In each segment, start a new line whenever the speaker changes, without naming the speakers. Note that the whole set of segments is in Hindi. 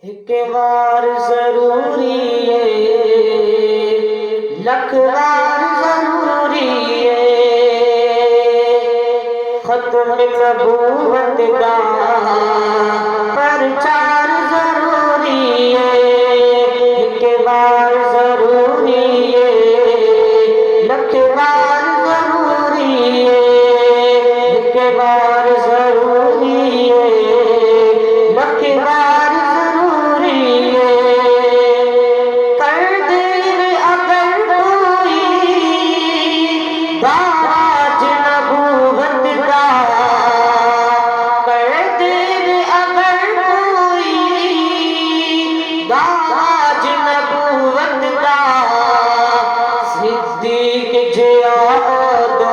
एक बार जरूरी है, लख बार जरूरी है, खत्म नबूवत का प्रचार जरूरी है। एक बार जरूरी है, लख बार जरूरी है, एक बार जरूरी है, लख बार जरूरी है। कर देर अगर कोई बाज नबूवत का, कर देर अगर कोई बाज नबूवत का, सिद्दीक जिया दो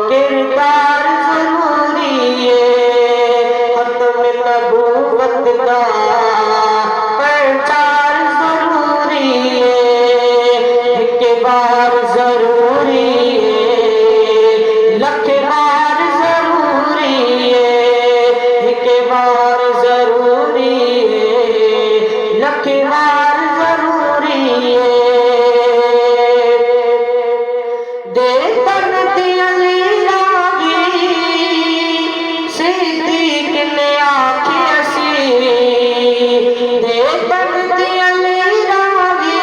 किरदार जरूरी है। खत्म नबूवत का प्रचार जरूरी है। एक बार जरूरी है, लख बार जरूरी है, एक बार जरूरी है, लख बार जरूरी है। देखन दियली रावी सिद्दीक ने आखी असी, देखन दियली रावी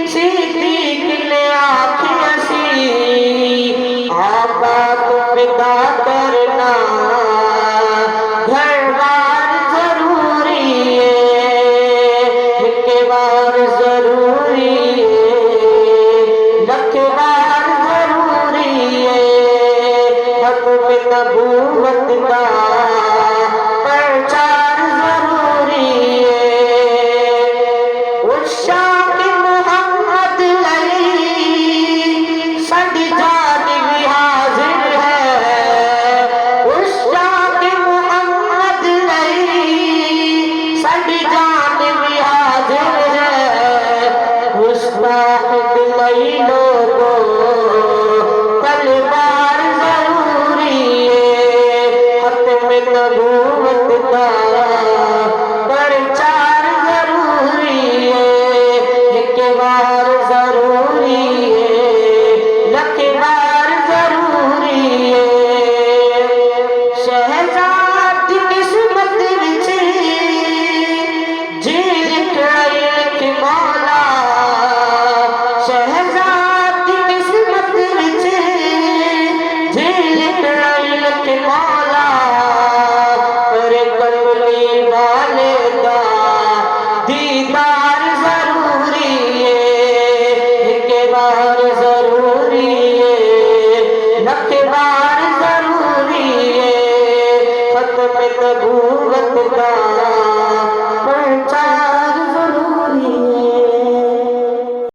सिद्दीक ने आखी असी, आका तो पिता करना घर बार जरूरी है। एक बार जरूरी है, लख बार जरूरी है। खत्म नबूवत का प्रचार जरूरी है। उस शाह मोहम्मद लई सद जानिब हाजिर है। उस शाह मोहम्मद लई सद जानिब हाजिर है। मुस्ताहिद लई लोगो तलवार जरूरी है। खत्म नबूवत का प्रचार जरूरी है। एक बार जरूरी है, लख बार जरूरी है। शहजाद की किस्मत विच जी लिख मौला, शहजाद की किस्मत विच जी लिख मौला, पर कमली वाले